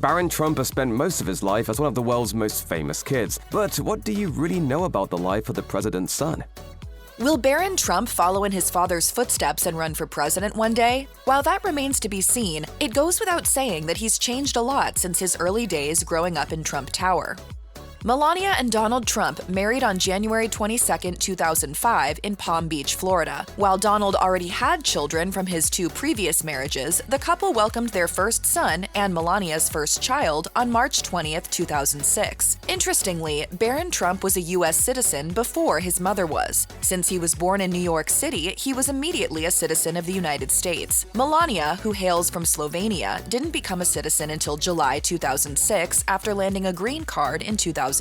Barron Trump has spent most of his life as one of the world's most famous kids. But what do you really know about the life of the president's son? Will Barron Trump follow in his father's footsteps and run for president one day? While that remains to be seen, it goes without saying that he's changed a lot since his early days growing up in Trump Tower. Melania and Donald Trump married on January 22, 2005 in Palm Beach, Florida. While Donald already had children from his two previous marriages, the couple welcomed their first son and Melania's first child on March 20, 2006. Interestingly, Barron Trump was a U.S. citizen before his mother was. Since he was born in New York City, he was immediately a citizen of the United States. Melania, who hails from Slovenia, didn't become a citizen until July 2006 after landing a green card in 2001.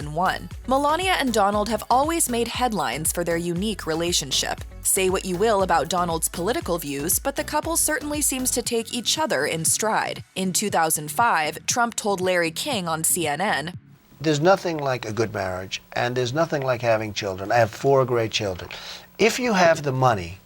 Melania and Donald have always made headlines for their unique relationship. Say what you will about Donald's political views, but the couple certainly seems to take each other in stride. In 2005, Trump told Larry King on CNN, "There's nothing like a good marriage, and there's nothing like having children. I have 4 great children. If you have the money,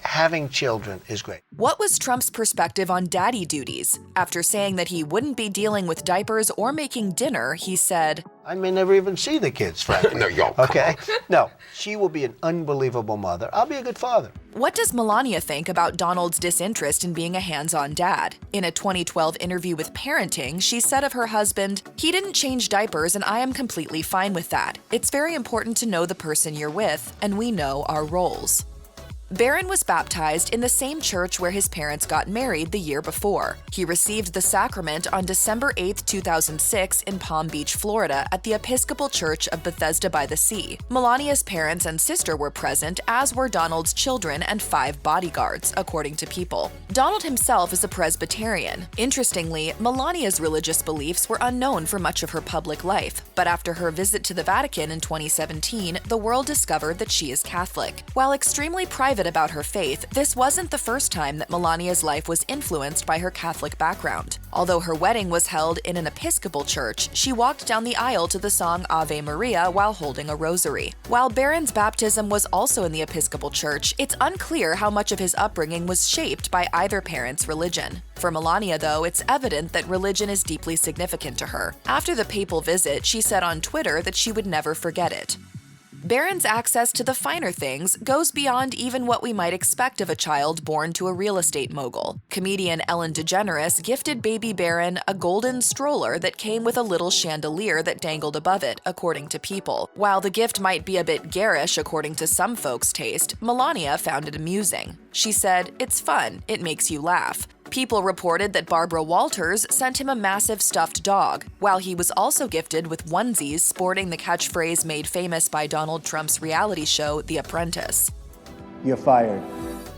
having children is great." What was Trump's perspective on daddy duties? After saying that he wouldn't be dealing with diapers or making dinner, he said, "I may never even see the kids, frankly." No, yo, okay? No, she will be an unbelievable mother. I'll be a good father. What does Melania think about Donald's disinterest in being a hands-on dad? In a 2012 interview with Parenting, she said of her husband, "He didn't change diapers and I am completely fine with that. It's very important to know the person you're with, and we know our roles." Barron was baptized in the same church where his parents got married the year before. He received the sacrament on December 8, 2006 in Palm Beach, Florida at the Episcopal Church of Bethesda by the Sea. Melania's parents and sister were present, as were Donald's children and 5 bodyguards, according to People. Donald himself is a Presbyterian. Interestingly, Melania's religious beliefs were unknown for much of her public life, but after her visit to the Vatican in 2017, the world discovered that she is Catholic. While extremely private about her faith, this wasn't the first time that Melania's life was influenced by her Catholic background. Although her wedding was held in an Episcopal church, she walked down the aisle to the song Ave Maria while holding a rosary. While Barron's baptism was also in the Episcopal church, it's unclear how much of his upbringing was shaped by either parent's religion. For Melania, though, it's evident that religion is deeply significant to her. After the papal visit, she said on Twitter that she would never forget it. Barron's access to the finer things goes beyond even what we might expect of a child born to a real estate mogul. Comedian Ellen DeGeneres gifted baby Barron a golden stroller that came with a little chandelier that dangled above it, according to People. While the gift might be a bit garish according to some folks' taste, Melania found it amusing. She said, "It's fun, it makes you laugh." People reported that Barbara Walters sent him a massive stuffed dog, while he was also gifted with onesies sporting the catchphrase made famous by Donald Trump's reality show, The Apprentice. "You're fired."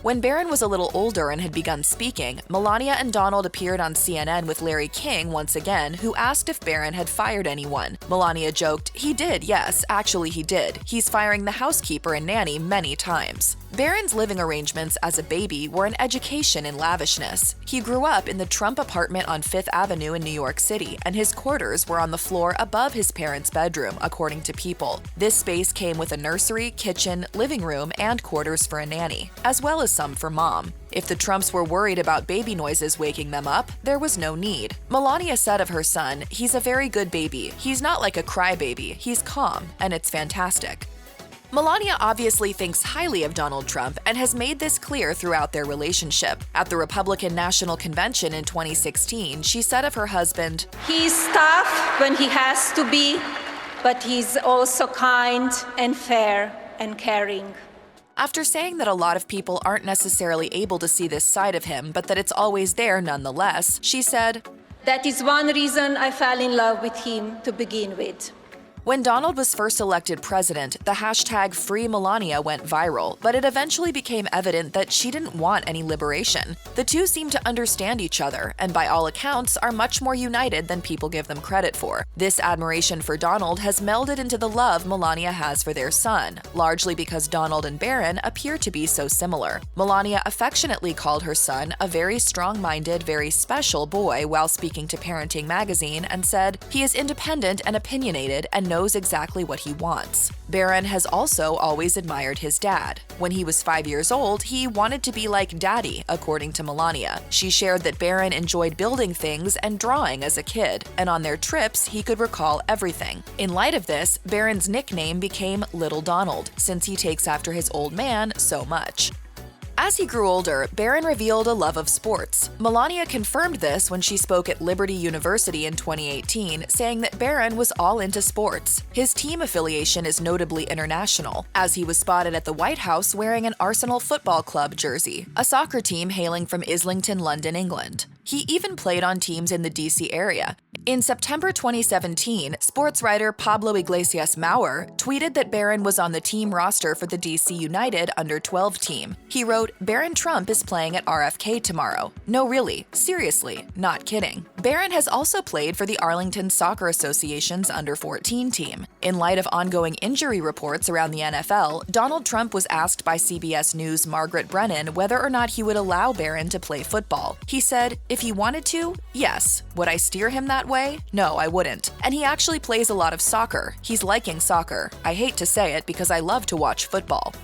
When Barron was a little older and had begun speaking, Melania and Donald appeared on CNN with Larry King once again, who asked if Barron had fired anyone. Melania joked, "He did, yes, actually he did. He's firing the housekeeper and nanny many times." Barron's living arrangements as a baby were an education in lavishness. He grew up in the Trump apartment on 5th Avenue in New York City, and his quarters were on the floor above his parents' bedroom, according to People. This space came with a nursery, kitchen, living room, and quarters for a nanny, as well as some for mom. If the Trumps were worried about baby noises waking them up, there was no need. Melania said of her son, "He's a very good baby. He's not like a crybaby. He's calm, and it's fantastic." Melania obviously thinks highly of Donald Trump and has made this clear throughout their relationship. At the Republican National Convention in 2016, she said of her husband, "He's tough when he has to be, but he's also kind and fair and caring." After saying that a lot of people aren't necessarily able to see this side of him, but that it's always there nonetheless, she said, "That is one reason I fell in love with him to begin with." When Donald was first elected president, the hashtag #FreeMelania went viral, but it eventually became evident that she didn't want any liberation. The two seem to understand each other, and by all accounts are much more united than people give them credit for. This admiration for Donald has melded into the love Melania has for their son, largely because Donald and Barron appear to be so similar. Melania affectionately called her son a very strong-minded, very special boy while speaking to Parenting magazine and said, "He is independent and opinionated and knows exactly what he wants. Barron has also always admired his dad. When he was 5 years old, he wanted to be like Daddy, according to Melania. She shared that Barron enjoyed building things and drawing as a kid, and on their trips, he could recall everything. In light of this, Barron's nickname became Little Donald, since he takes after his old man so much. As he grew older, Barron revealed a love of sports. Melania confirmed this when she spoke at Liberty University in 2018, saying that Barron was all into sports. His team affiliation is notably international, as he was spotted at the White House wearing an Arsenal Football Club jersey, a soccer team hailing from Islington, London, England. He even played on teams in the DC area. In September 2017, sports writer Pablo Iglesias Maurer tweeted that Barron was on the team roster for the DC United Under-12 team. He wrote, "Barron Trump is playing at RFK tomorrow." No, really, seriously, not kidding. Barron has also played for the Arlington Soccer Association's Under-14 team. In light of ongoing injury reports around the NFL, Donald Trump was asked by CBS News' Margaret Brennan whether or not he would allow Barron to play football. He said, "If he wanted to, yes. Would I steer him that way? No, I wouldn't." And he actually plays a lot of soccer. He's liking soccer. I hate to say it because I love to watch football.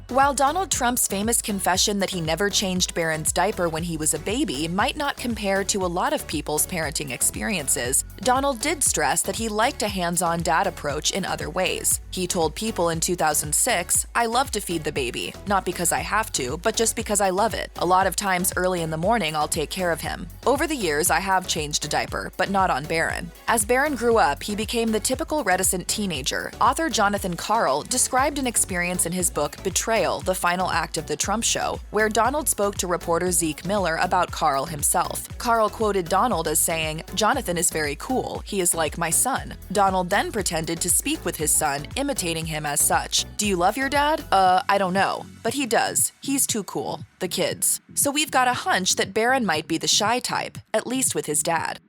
While Donald Trump's famous confession that he never changed Barron's diaper when he was a baby might not compare to a lot of people's parenting experiences, Donald did stress that he liked a hands-on dad approach in other ways. He told People in 2006, "I love to feed the baby, not because I have to, but just because I love it. A lot of times early in the morning I'll take care of him. Over the years I have changed a diaper, but not on Barron." As Barron grew up, he became the typical reticent teenager. Author Jonathan Karl described an experience in his book Betrayal, the final act of the Trump show, where Donald spoke to reporter Zeke Miller about Karl himself. Karl quoted Donald as saying, "Jonathan is very cool. He is like my son." Donald then pretended to speak with his son, imitating him as such. "Do you love your dad? I don't know. But he does. He's too cool. The kids." So we've got a hunch that Barron might be the shy type, at least with his dad.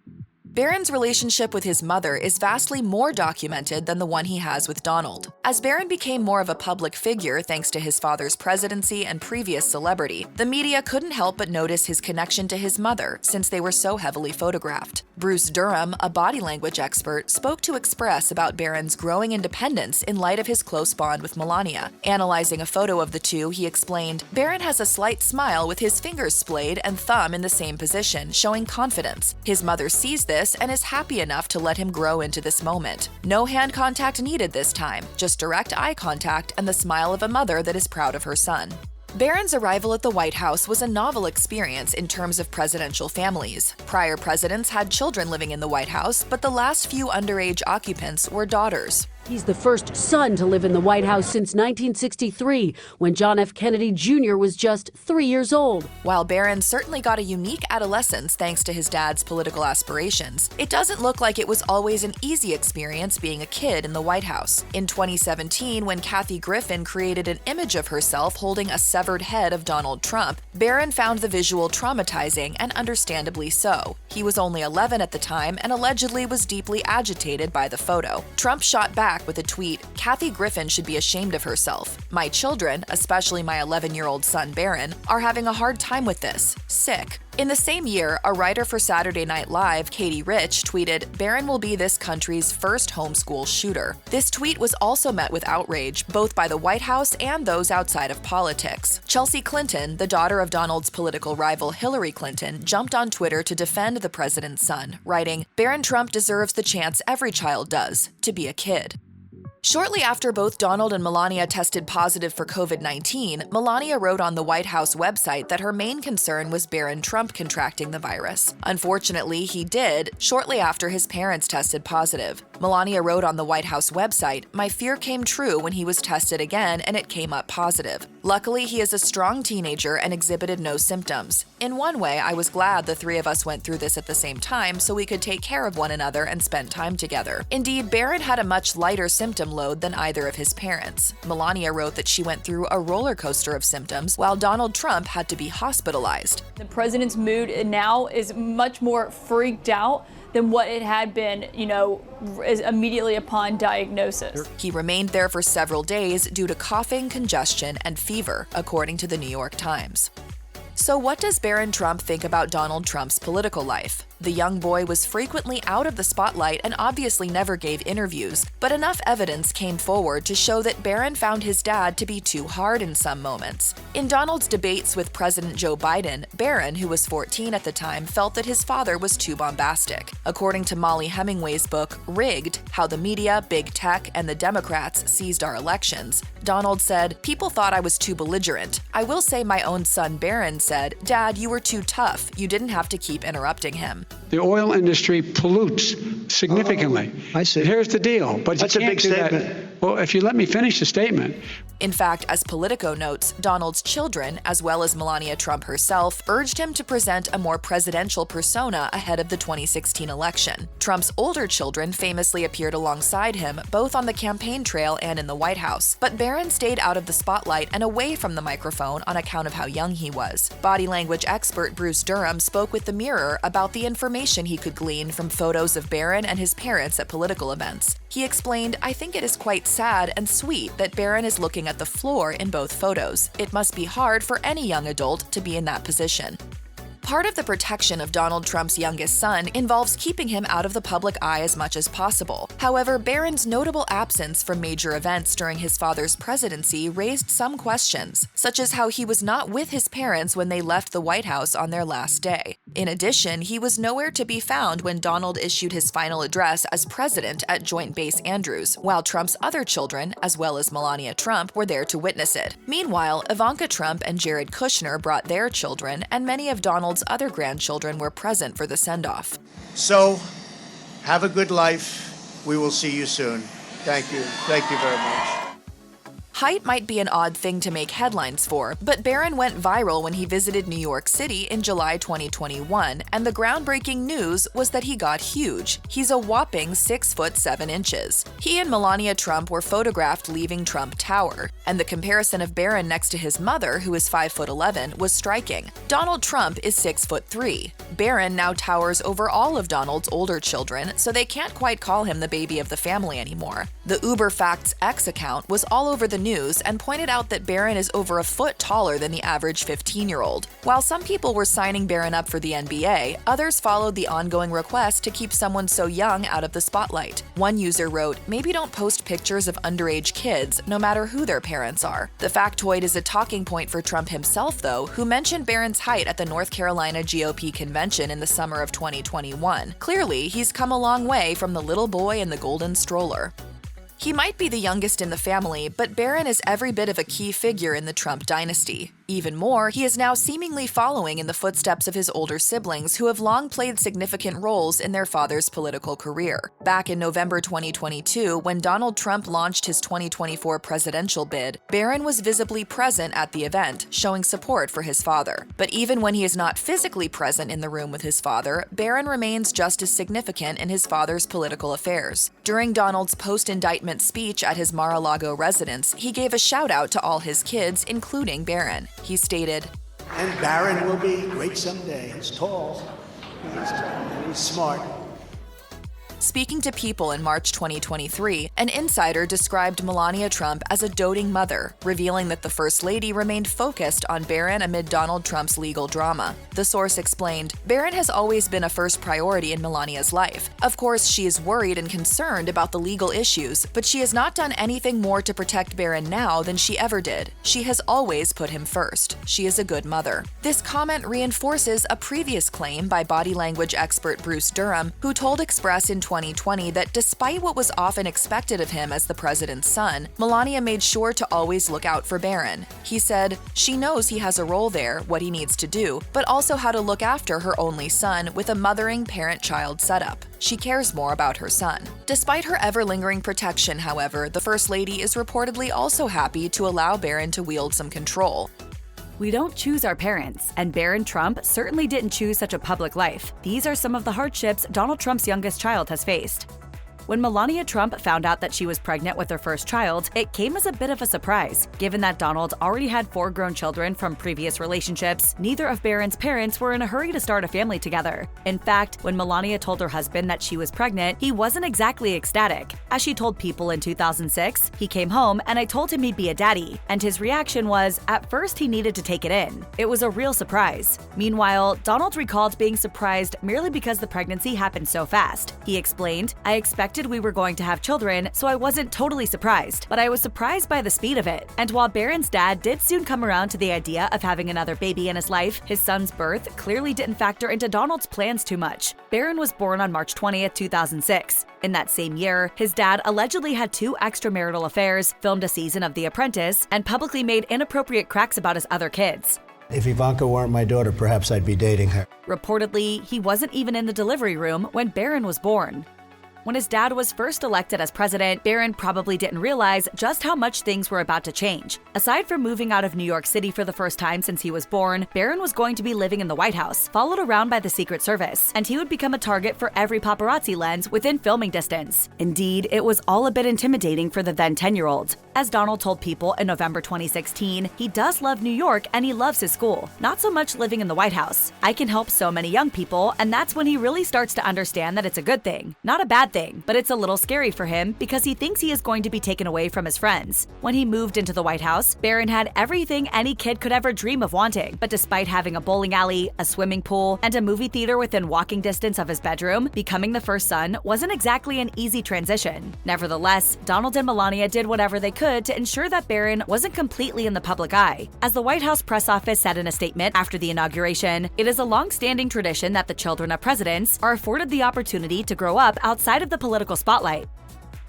Barron's relationship with his mother is vastly more documented than the one he has with Donald. As Barron became more of a public figure thanks to his father's presidency and previous celebrity, the media couldn't help but notice his connection to his mother since they were so heavily photographed. Bruce Durham, a body language expert, spoke to Express about Barron's growing independence in light of his close bond with Melania. Analyzing a photo of the two, he explained, "Barron has a slight smile with his fingers splayed and thumb in the same position, showing confidence. His mother sees this and is happy enough to let him grow into this moment. No hand contact needed this time, just direct eye contact and the smile of a mother that is proud of her son." Barron's arrival at the White House was a novel experience in terms of presidential families. Prior presidents had children living in the White House, but the last few underage occupants were daughters. He's the first son to live in the White House since 1963, when John F. Kennedy Jr. was just 3 years old. While Barron certainly got a unique adolescence thanks to his dad's political aspirations, it doesn't look like it was always an easy experience being a kid in the White House. In 2017, when Kathy Griffin created an image of herself holding a severed head of Donald Trump, Barron found the visual traumatizing, and understandably so. He was only 11 at the time and allegedly was deeply agitated by the photo. Trump shot back with a tweet, "Kathy Griffin should be ashamed of herself. My children, especially my 11-year-old son Barron, are having a hard time with this. Sick." In the same year, a writer for Saturday Night Live, Katie Rich, tweeted, "Barron will be this country's first homeschool shooter." This tweet was also met with outrage, both by the White House and those outside of politics. Chelsea Clinton, the daughter of Donald's political rival Hillary Clinton, jumped on Twitter to defend the president's son, writing, "Barron Trump deserves the chance every child does, to be a kid." Shortly after both Donald and Melania tested positive for COVID-19, Melania wrote on the White House website that her main concern was Barron Trump contracting the virus. Unfortunately, he did, shortly after his parents tested positive. Melania wrote on the White House website, "My fear came true when he was tested again and it came up positive. Luckily, he is a strong teenager and exhibited no symptoms. In one way, I was glad the three of us went through this at the same time so we could take care of one another and spend time together." Indeed, Barron had a much lighter symptom load than either of his parents. Melania wrote that she went through a roller coaster of symptoms while Donald Trump had to be hospitalized. The president's mood now is much more freaked out than what it had been, immediately upon diagnosis. He remained there for several days due to coughing, congestion, and fever, according to the New York Times. So what does Barron Trump think about Donald Trump's political life? The young boy was frequently out of the spotlight and obviously never gave interviews, but enough evidence came forward to show that Barron found his dad to be too hard in some moments. In Donald's debates with President Joe Biden, Barron, who was 14 at the time, felt that his father was too bombastic. According to Molly Hemingway's book, Rigged: How the Media, Big Tech, and the Democrats Seized Our Elections, Donald said, "People thought I was too belligerent. I will say my own son Barron said, 'Dad, you were too tough. You didn't have to keep interrupting him.'" The oil industry pollutes significantly. I see. Here's the deal. But That's you a can't big do that. statement. Well, if you let me finish the statement. In fact, as Politico notes, Donald's children, as well as Melania Trump herself, urged him to present a more presidential persona ahead of the 2016 election. Trump's older children famously appeared alongside him, both on the campaign trail and in the White House, but Barron stayed out of the spotlight and away from the microphone on account of how young he was. Body language expert Bruce Durham spoke with The Mirror about the information he could glean from photos of Barron and his parents at political events. He explained, "I think it is quite sad and sweet that Barron is looking at the floor in both photos. It must be hard for any young adult to be in that position." Part of the protection of Donald Trump's youngest son involves keeping him out of the public eye as much as possible. However, Barron's notable absence from major events during his father's presidency raised some questions, such as how he was not with his parents when they left the White House on their last day. In addition, he was nowhere to be found when Donald issued his final address as president at Joint Base Andrews, while Trump's other children, as well as Melania Trump, were there to witness it. Meanwhile, Ivanka Trump and Jared Kushner brought their children, and many of Donald's other grandchildren were present for the send-off. So, have a good life. We will see you soon. Thank you. Thank you very much. Height might be an odd thing to make headlines for, but Barron went viral when he visited New York City in July 2021, and the groundbreaking news was that he got huge. He's a whopping 6 foot 7 inches. He and Melania Trump were photographed leaving Trump Tower, and the comparison of Barron next to his mother, who is 5'11", was striking. Donald Trump is 6'3". Barron now towers over all of Donald's older children, so they can't quite call him the baby of the family anymore. The UberFacts X account was all over the news and pointed out that Barron is over a foot taller than the average 15-year-old. While some people were signing Barron up for the NBA, others followed the ongoing request to keep someone so young out of the spotlight. One user wrote, "Maybe don't post pictures of underage kids, no matter who their parents are." The factoid is a talking point for Trump himself, though, who mentioned Barron's height at the North Carolina GOP convention in the summer of 2021. Clearly, he's come a long way from the little boy in the golden stroller. He might be the youngest in the family, but Barron is every bit of a key figure in the Trump dynasty. Even more, he is now seemingly following in the footsteps of his older siblings who have long played significant roles in their father's political career. Back in November 2022, when Donald Trump launched his 2024 presidential bid, Barron was visibly present at the event, showing support for his father. But even when he is not physically present in the room with his father, Barron remains just as significant in his father's political affairs. During Donald's post-indictment speech at his Mar-a-Lago residence, he gave a shout-out to all his kids, including Barron. He stated, And Barron will be great someday. He's tall. He's smart. Speaking to People in March 2023, an insider described Melania Trump as a doting mother, revealing that the First Lady remained focused on Barron amid Donald Trump's legal drama. The source explained, "Barron has always been a first priority in Melania's life. Of course, she is worried and concerned about the legal issues, but she has not done anything more to protect Barron now than she ever did. She has always put him first. She is a good mother." This comment reinforces a previous claim by body language expert Bruce Durham, who told Express in 2020 that despite what was often expected of him as the president's son, Melania made sure to always look out for Barron. He said, "She knows he has a role there, what he needs to do, but also how to look after her only son with a mothering parent-child setup. She cares more about her son." Despite her ever-lingering protection, however, the First Lady is reportedly also happy to allow Barron to wield some control. We don't choose our parents, and Barron Trump certainly didn't choose such a public life. These are some of the hardships Donald Trump's youngest child has faced. When Melania Trump found out that she was pregnant with her first child, it came as a bit of a surprise, given that Donald already had 4 grown children from previous relationships. Neither of Barron's parents were in a hurry to start a family together. In fact, when Melania told her husband that she was pregnant, he wasn't exactly ecstatic. As she told People in 2006, he came home and I told him he'd be a daddy, and his reaction was, at first he needed to take it in. It was a real surprise. Meanwhile, Donald recalled being surprised merely because the pregnancy happened so fast. He explained, "I expected we were going to have children, so I wasn't totally surprised, but I was surprised by the speed of it." And while Barron's dad did soon come around to the idea of having another baby in his life, his son's birth clearly didn't factor into Donald's plans too much. Barron was born on March 20th, 2006. In that same year, his dad allegedly had 2 extramarital affairs, filmed a season of The Apprentice, and publicly made inappropriate cracks about his other kids. If Ivanka weren't my daughter, perhaps I'd be dating her. Reportedly, he wasn't even in the delivery room when Barron was born. When his dad was first elected as president, Barron probably didn't realize just how much things were about to change. Aside from moving out of New York City for the first time since he was born, Barron was going to be living in the White House, followed around by the Secret Service, and he would become a target for every paparazzi lens within filming distance. Indeed, it was all a bit intimidating for the then 10-year-old. As Donald told People in November 2016, he does love New York and he loves his school, not so much living in the White House. "I can help so many young people," and that's when he really starts to understand that it's a good thing, not a bad thing, but it's a little scary for him because he thinks he is going to be taken away from his friends. When he moved into the White House, Barron had everything any kid could ever dream of wanting, but despite having a bowling alley, a swimming pool, and a movie theater within walking distance of his bedroom, becoming the first son wasn't exactly an easy transition. Nevertheless, Donald and Melania did whatever they could to ensure that Barron wasn't completely in the public eye. As the White House press office said in a statement after the inauguration, "It is a long-standing tradition that the children of presidents are afforded the opportunity to grow up outside of the political spotlight."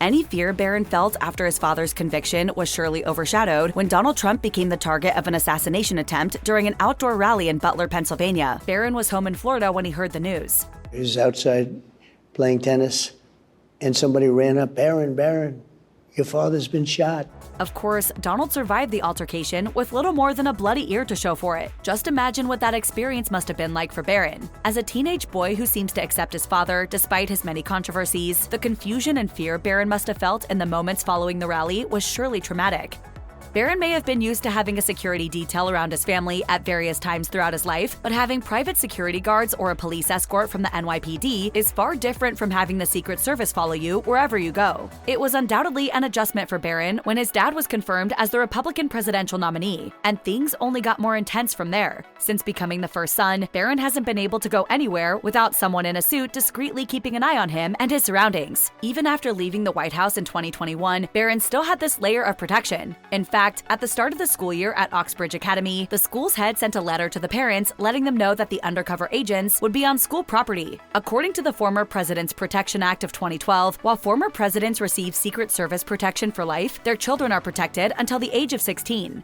Any fear Barron felt after his father's conviction was surely overshadowed when Donald Trump became the target of an assassination attempt during an outdoor rally in Butler, Pennsylvania. Barron was home in Florida when he heard the news. He was outside playing tennis, and somebody ran up, Barron, your father's been shot." Of course, Donald survived the altercation with little more than a bloody ear to show for it. Just imagine what that experience must have been like for Barron. As a teenage boy who seems to accept his father despite his many controversies, the confusion and fear Barron must have felt in the moments following the rally was surely traumatic. Barron may have been used to having a security detail around his family at various times throughout his life, but having private security guards or a police escort from the NYPD is far different from having the Secret Service follow you wherever you go. It was undoubtedly an adjustment for Barron when his dad was confirmed as the Republican presidential nominee, and things only got more intense from there. Since becoming the first son, Barron hasn't been able to go anywhere without someone in a suit discreetly keeping an eye on him and his surroundings. Even after leaving the White House in 2021, Barron still had this layer of protection. In fact, at the start of the school year at Oxbridge Academy, the school's head sent a letter to the parents letting them know that the undercover agents would be on school property. According to the former President's Protection Act of 2012, while former presidents receive Secret Service protection for life, their children are protected until the age of 16.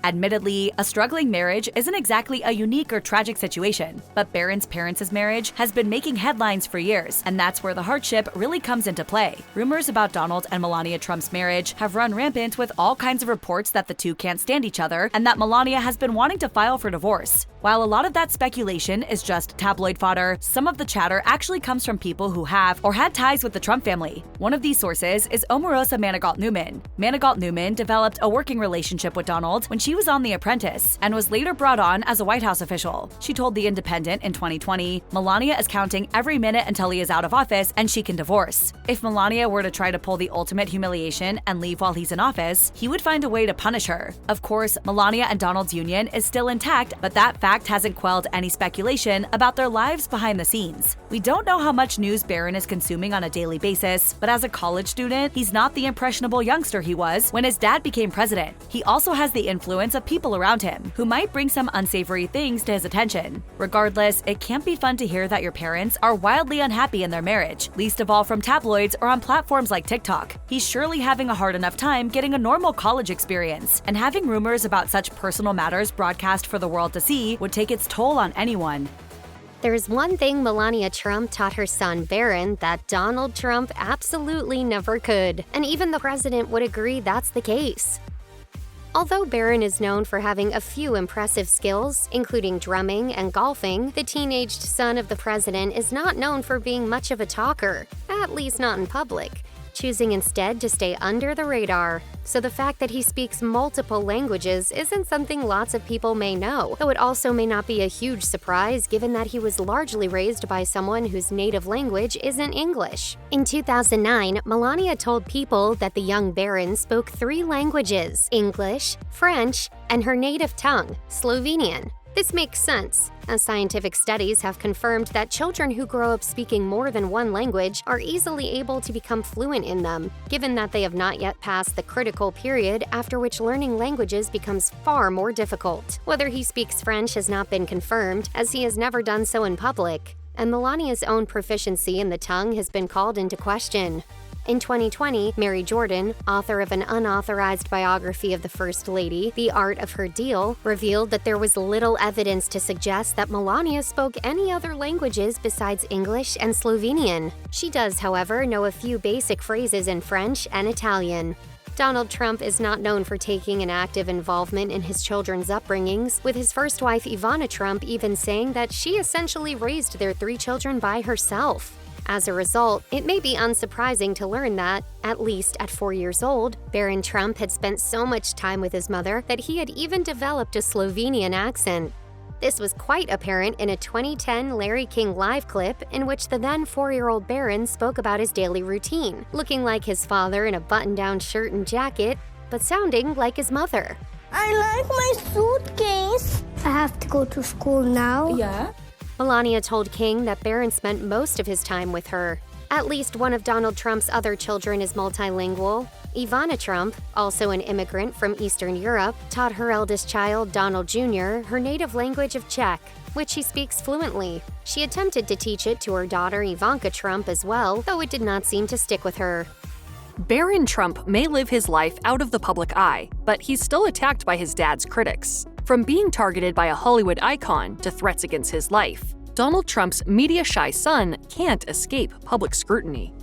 Admittedly, a struggling marriage isn't exactly a unique or tragic situation, but Barron's parents' marriage has been making headlines for years, and that's where the hardship really comes into play. Rumors about Donald and Melania Trump's marriage have run rampant with all kinds of reports that the two can't stand each other and that Melania has been wanting to file for divorce. While a lot of that speculation is just tabloid fodder, some of the chatter actually comes from people who have or had ties with the Trump family. One of these sources is Omarosa Manigault-Newman. Manigault-Newman developed a working relationship with Donald when she was on The Apprentice and was later brought on as a White House official. She told The Independent in 2020, "Melania is counting every minute until he is out of office and she can divorce. If Melania were to try to pull the ultimate humiliation and leave while he's in office, he would find a way to punish her." Of course, Melania and Donald's union is still intact, but that fact hasn't quelled any speculation about their lives behind the scenes. We don't know how much news Barron is consuming on a daily basis, but as a college student, he's not the impressionable youngster he was when his dad became president. He also has the influence of people around him who might bring some unsavory things to his attention. Regardless, it can't be fun to hear that your parents are wildly unhappy in their marriage, least of all from tabloids or on platforms like TikTok. He's surely having a hard enough time getting a normal college experience, and having rumors about such personal matters broadcast for the world to see would take its toll on anyone. There's one thing Melania Trump taught her son Barron that Donald Trump absolutely never could, and even the president would agree that's the case. Although Barron is known for having a few impressive skills, including drumming and golfing, the teenaged son of the president is not known for being much of a talker. at least not in public, choosing instead to stay under the radar. So the fact that he speaks multiple languages isn't something lots of people may know, though it also may not be a huge surprise given that he was largely raised by someone whose native language isn't English. In 2009, Melania told People that the young Barron spoke 3 languages: English, French, and her native tongue, Slovenian. This makes sense, as scientific studies have confirmed that children who grow up speaking more than one language are easily able to become fluent in them, given that they have not yet passed the critical period after which learning languages becomes far more difficult. Whether he speaks French has not been confirmed, as he has never done so in public, and Melania's own proficiency in the tongue has been called into question. In 2020, Mary Jordan, author of an unauthorized biography of the First Lady, The Art of Her Deal, revealed that there was little evidence to suggest that Melania spoke any other languages besides English and Slovenian. She does, however, know a few basic phrases in French and Italian. Donald Trump is not known for taking an active involvement in his children's upbringings, with his first wife Ivana Trump even saying that she essentially raised their 3 children by herself. As a result, it may be unsurprising to learn that, at least at 4 years old, Barron Trump had spent so much time with his mother that he had even developed a Slovenian accent. This was quite apparent in a 2010 Larry King Live clip in which the then 4-year-old Barron spoke about his daily routine, looking like his father in a button-down shirt and jacket, but sounding like his mother. I like my suitcase. I have to go to school now. Yeah? Melania told King that Barron spent most of his time with her. At least one of Donald Trump's other children is multilingual. Ivana Trump, also an immigrant from Eastern Europe, taught her eldest child, Donald Jr., her native language of Czech, which she speaks fluently. She attempted to teach it to her daughter Ivanka Trump as well, though it did not seem to stick with her. Barron Trump may live his life out of the public eye, but he's still attacked by his dad's critics. From being targeted by a Hollywood icon to threats against his life, Donald Trump's media-shy son can't escape public scrutiny.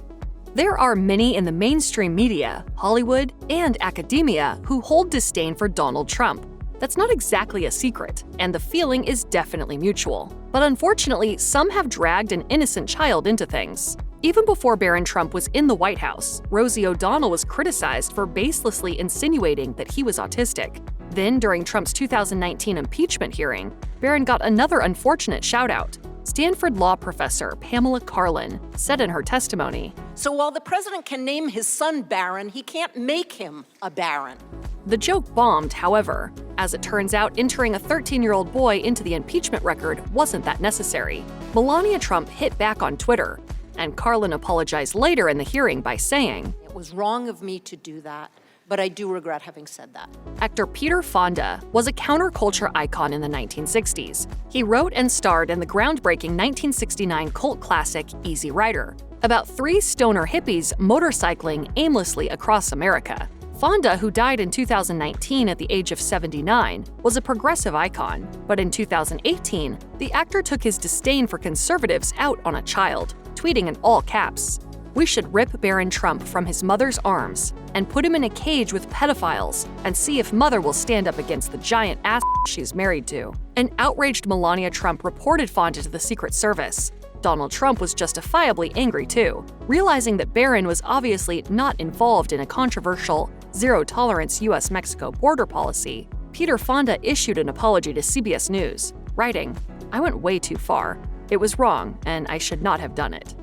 There are many in the mainstream media, Hollywood, and academia who hold disdain for Donald Trump. That's not exactly a secret, and the feeling is definitely mutual. But unfortunately, some have dragged an innocent child into things. Even before Barron Trump was in the White House, Rosie O'Donnell was criticized for baselessly insinuating that he was autistic. Then, during Trump's 2019 impeachment hearing, Barron got another unfortunate shout-out. Stanford law professor Pamela Karlan said in her testimony, "So while the president can name his son Barron, he can't make him a Barron." The joke bombed, however. As it turns out, entering a 13-year-old boy into the impeachment record wasn't that necessary. Melania Trump hit back on Twitter, and Karlan apologized later in the hearing by saying, "It was wrong of me to do that, but I do regret having said that." Actor Peter Fonda was a counterculture icon in the 1960s. He wrote and starred in the groundbreaking 1969 cult classic Easy Rider, about 3 stoner hippies motorcycling aimlessly across America. Fonda, who died in 2019 at the age of 79, was a progressive icon, but in 2018, the actor took his disdain for conservatives out on a child, tweeting in all caps, "We should rip Barron Trump from his mother's arms and put him in a cage with pedophiles and see if mother will stand up against the giant ass she's married to." An outraged Melania Trump reported Fonda to the Secret Service. Donald Trump was justifiably angry too, realizing that Barron was obviously not involved in a controversial, zero-tolerance U.S.-Mexico border policy. Peter Fonda issued an apology to CBS News, writing, "I went way too far. It was wrong, and I should not have done it."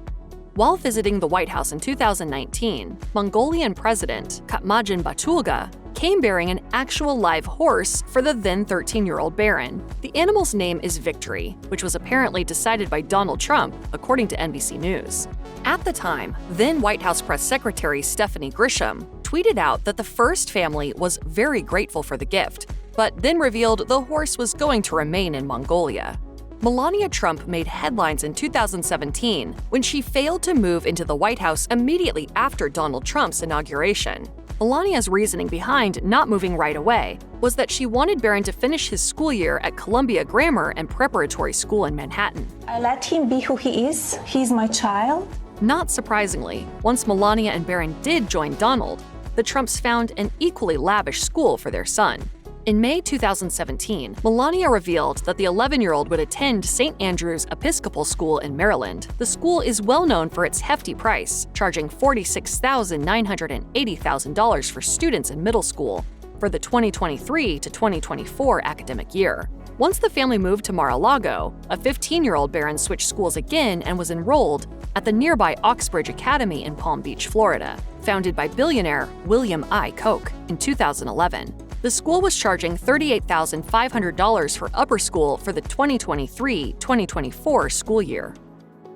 While visiting the White House in 2019, Mongolian President Khatmajan Batulga came bearing an actual live horse for the then 13-year-old Barron. The animal's name is Victory, which was apparently decided by Donald Trump, according to NBC News. At the time, then White House Press Secretary Stephanie Grisham tweeted out that the first family was very grateful for the gift, but then revealed the horse was going to remain in Mongolia. Melania Trump made headlines in 2017 when she failed to move into the White House immediately after Donald Trump's inauguration. Melania's reasoning behind not moving right away was that she wanted Barron to finish his school year at Columbia Grammar and Preparatory School in Manhattan. I let him be who he is. He's my child. Not surprisingly, once Melania and Barron did join Donald, the Trumps found an equally lavish school for their son. In May 2017, Melania revealed that the 11-year-old would attend St. Andrew's Episcopal School in Maryland. The school is well known for its hefty price, charging $46,980,000 for students in middle school for the 2023 to 2024 academic year. Once the family moved to Mar-a-Lago, a 15-year-old Barron switched schools again and was enrolled at the nearby Oxbridge Academy in Palm Beach, Florida, founded by billionaire William I. Koch in 2011. The school was charging $38,500 for upper school for the 2023-2024 school year.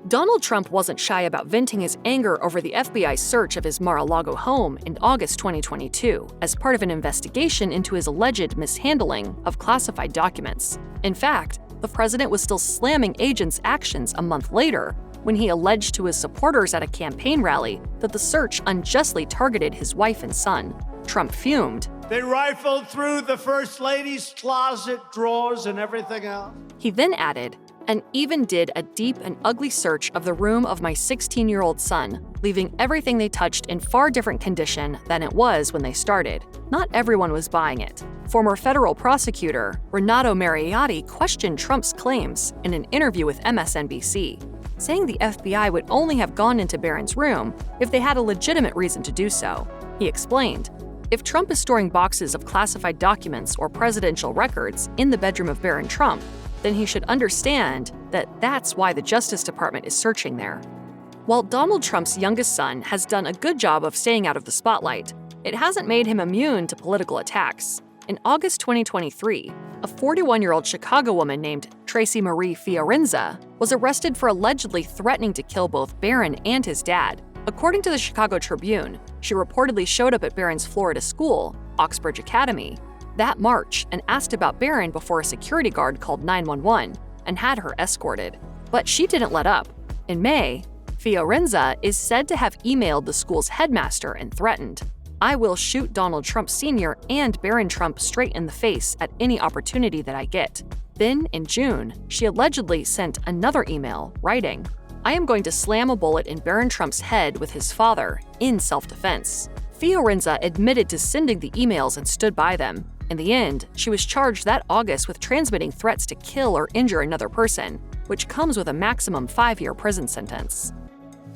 Donald Trump wasn't shy about venting his anger over the FBI's search of his Mar-a-Lago home in August 2022 as part of an investigation into his alleged mishandling of classified documents. In fact, the president was still slamming agents' actions a month later when he alleged to his supporters at a campaign rally that the search unjustly targeted his wife and son. Trump fumed. They rifled through the First Lady's closet, drawers, and everything else. He then added, and even did a deep and ugly search of the room of my 16-year-old son, leaving everything they touched in far different condition than it was when they started. Not everyone was buying it. Former federal prosecutor Renato Mariotti questioned Trump's claims in an interview with MSNBC, saying the FBI would only have gone into Barron's room if they had a legitimate reason to do so. He explained, if Trump is storing boxes of classified documents or presidential records in the bedroom of Barron Trump, then he should understand that that's why the Justice Department is searching there. While Donald Trump's youngest son has done a good job of staying out of the spotlight, it hasn't made him immune to political attacks. In August 2023, a 41-year-old Chicago woman named Tracy Marie Fiorenza was arrested for allegedly threatening to kill both Barron and his dad. According to the Chicago Tribune, she reportedly showed up at Barron's Florida school, Oxbridge Academy, that March and asked about Barron before a security guard called 911 and had her escorted. But she didn't let up. In May, Fiorenza is said to have emailed the school's headmaster and threatened, "I will shoot Donald Trump Sr. and Barron Trump straight in the face at any opportunity that I get." Then, in June, she allegedly sent another email, writing, "I am going to slam a bullet in Barron Trump's head with his father in self-defense." Fiorenza admitted to sending the emails and stood by them. In the end, she was charged that August with transmitting threats to kill or injure another person, which comes with a maximum 5-year prison sentence.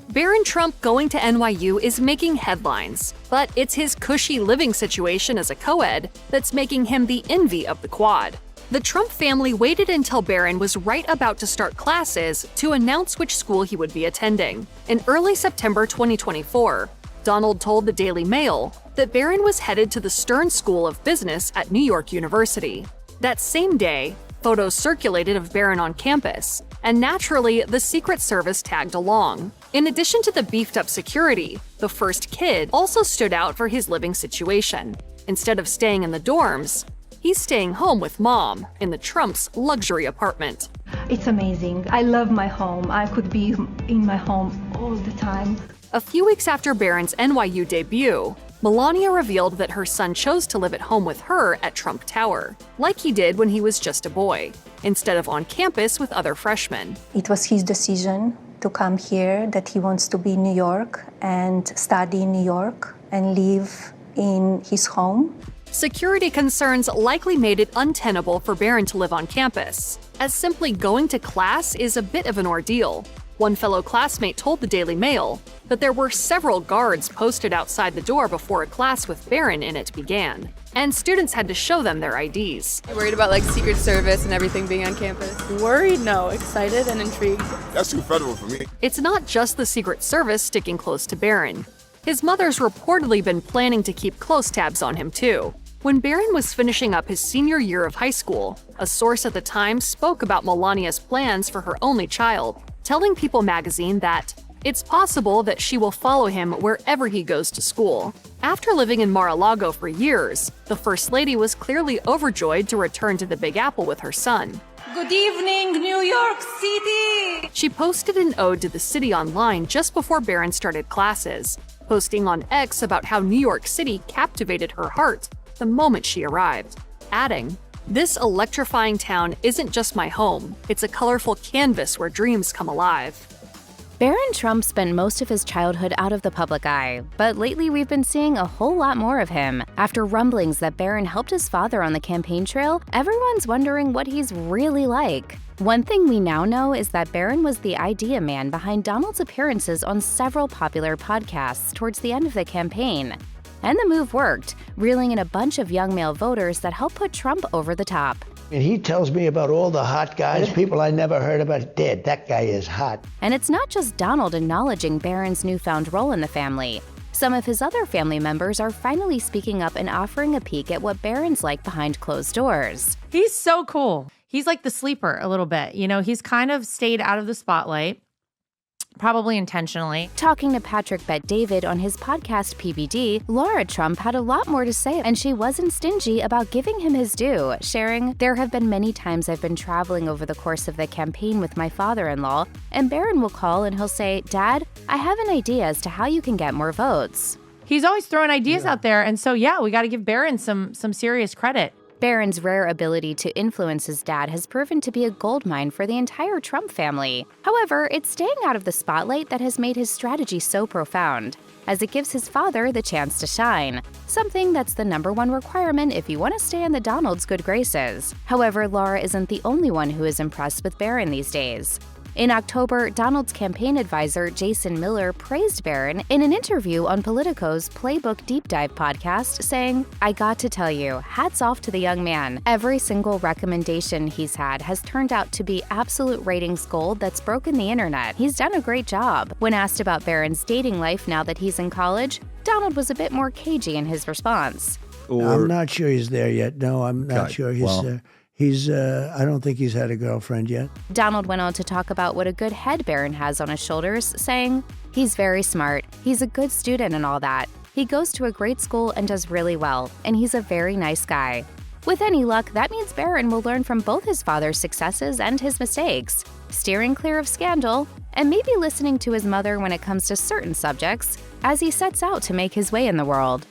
Barron Trump going to NYU is making headlines, but it's his cushy living situation as a co-ed that's making him the envy of the Quad. The Trump family waited until Barron was right about to start classes to announce which school he would be attending. In early September 2024, Donald told the Daily Mail that Barron was headed to the Stern School of Business at New York University. That same day, photos circulated of Barron on campus, and naturally, the Secret Service tagged along. In addition to the beefed-up security, the first kid also stood out for his living situation. Instead of staying in the dorms, he's staying home with mom in the Trump's luxury apartment. It's amazing. I love my home. I could be in my home all the time. A few weeks after Barron's NYU debut, Melania revealed that her son chose to live at home with her at Trump Tower, like he did when he was just a boy, instead of on campus with other freshmen. It was his decision to come here, that he wants to be in New York and study in New York and live in his home. Security concerns likely made it untenable for Barron to live on campus, as simply going to class is a bit of an ordeal. One fellow classmate told the Daily Mail that there were several guards posted outside the door before a class with Barron in it began, and students had to show them their IDs. You're worried about Secret Service and everything being on campus? Worried? No. Excited and intrigued. That's too federal for me. It's not just the Secret Service sticking close to Barron. His mother's reportedly been planning to keep close tabs on him too. When Barron was finishing up his senior year of high school, a source at the time spoke about Melania's plans for her only child, telling People magazine that it's possible that she will follow him wherever he goes to school. After living in Mar-a-Lago for years, the First Lady was clearly overjoyed to return to the Big Apple with her son. Good evening, New York City! She posted an ode to the city online just before Barron started classes, posting on X about how New York City captivated her heart the moment she arrived, adding, "This electrifying town isn't just my home, it's a colorful canvas where dreams come alive." Barron Trump spent most of his childhood out of the public eye, but lately we've been seeing a whole lot more of him. After rumblings that Barron helped his father on the campaign trail, everyone's wondering what he's really like. One thing we now know is that Barron was the idea man behind Donald's appearances on several popular podcasts towards the end of the campaign. And the move worked, reeling in a bunch of young male voters that helped put Trump over the top. And he tells me about all the hot guys, people I never heard about dead. That guy is hot. And it's not just Donald acknowledging Barron's newfound role in the family. Some of his other family members are finally speaking up and offering a peek at what Barron's like behind closed doors. He's so cool. He's like the sleeper a little bit. You know, he's kind of stayed out of the spotlight. Probably intentionally. Talking to Patrick Bet-David on his podcast PBD, Laura Trump had a lot more to say, and she wasn't stingy about giving him his due, sharing, "There have been many times I've been traveling over the course of the campaign with my father-in-law, and Barron will call and he'll say, 'Dad, I have an idea as to how you can get more votes.'" He's always throwing ideas out there, and so yeah, we got to give Barron some serious credit. Barron's rare ability to influence his dad has proven to be a goldmine for the entire Trump family. However, it's staying out of the spotlight that has made his strategy so profound, as it gives his father the chance to shine, something that's the #1 requirement if you want to stay in the Donald's good graces. However, Laura isn't the only one who is impressed with Barron these days. In October, Donald's campaign advisor Jason Miller praised Barron in an interview on Politico's Playbook Deep Dive podcast, saying, "I got to tell you, hats off to the young man. Every single recommendation he's had has turned out to be absolute ratings gold that's broken the internet. He's done a great job." When asked about Barron's dating life now that he's in college, Donald was a bit more cagey in his response. I'm not sure he's there yet. No, I'm not sure I don't think he's had a girlfriend yet. Donald went on to talk about what a good head Barron has on his shoulders, saying, "He's very smart, he's a good student and all that. He goes to a great school and does really well, and he's a very nice guy." With any luck, that means Barron will learn from both his father's successes and his mistakes, steering clear of scandal, and maybe listening to his mother when it comes to certain subjects, as he sets out to make his way in the world.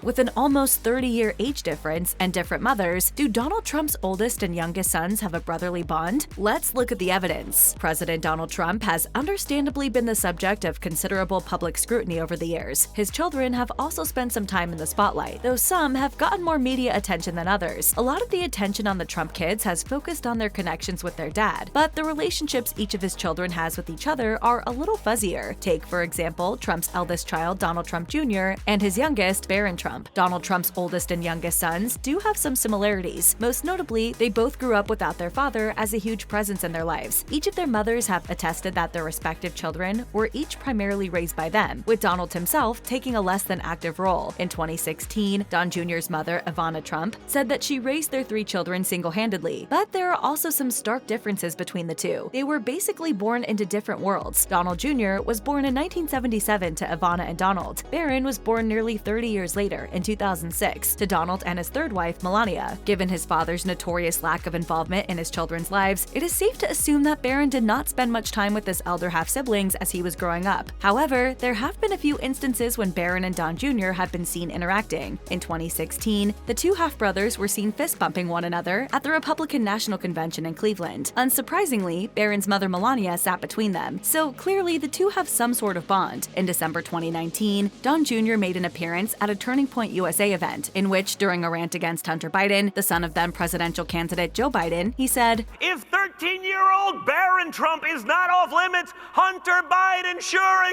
With an almost 30-year age difference and different mothers, do Donald Trump's oldest and youngest sons have a brotherly bond? Let's look at the evidence. President Donald Trump has understandably been the subject of considerable public scrutiny over the years. His children have also spent some time in the spotlight, though some have gotten more media attention than others. A lot of the attention on the Trump kids has focused on their connections with their dad, but the relationships each of his children has with each other are a little fuzzier. Take, for example, Trump's eldest child, Donald Trump Jr., and his youngest, Barron Trump. Donald Trump's oldest and youngest sons do have some similarities. Most notably, they both grew up without their father as a huge presence in their lives. Each of their mothers have attested that their respective children were each primarily raised by them, with Donald himself taking a less than active role. In 2016, Don Jr.'s mother, Ivana Trump, said that she raised their 3 children single-handedly. But there are also some stark differences between the two. They were basically born into different worlds. Donald Jr. was born in 1977 to Ivana and Donald. Barron was born nearly 30 years later, in 2006, to Donald and his third wife, Melania. Given his father's notorious lack of involvement in his children's lives, it is safe to assume that Barron did not spend much time with his elder half-siblings as he was growing up. However, there have been a few instances when Barron and Don Jr. have been seen interacting. In 2016, the two half-brothers were seen fist-bumping one another at the Republican National Convention in Cleveland. Unsurprisingly, Barron's mother, Melania, sat between them, so clearly the two have some sort of bond. In December 2019, Don Jr. made an appearance at a Turning Point USA event, in which, during a rant against Hunter Biden, the son of then presidential candidate Joe Biden, he said, "If 13-year-old Barron Trump is not off limits, Hunter Biden sure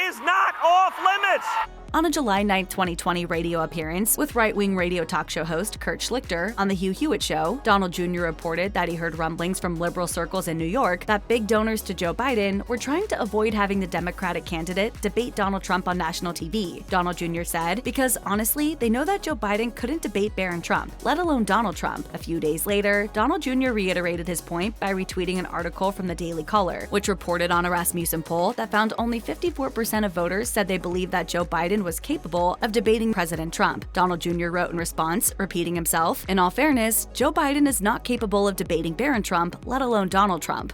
is not off limits." On a July 9, 2020 radio appearance with right-wing radio talk show host Kurt Schlichter on The Hugh Hewitt Show, Donald Jr. reported that he heard rumblings from liberal circles in New York that big donors to Joe Biden were trying to avoid having the Democratic candidate debate Donald Trump on national TV. Donald Jr. said, "Because honestly, they know that Joe Biden couldn't debate Barron Trump, let alone Donald Trump." A few days later, Donald Jr. reiterated his point by retweeting an article from the Daily Caller, which reported on a Rasmussen poll that found only 54% of voters said they believed that Joe Biden was capable of debating President Trump. Donald Jr. wrote in response, repeating himself, "In all fairness, Joe Biden is not capable of debating Barron Trump, let alone Donald Trump."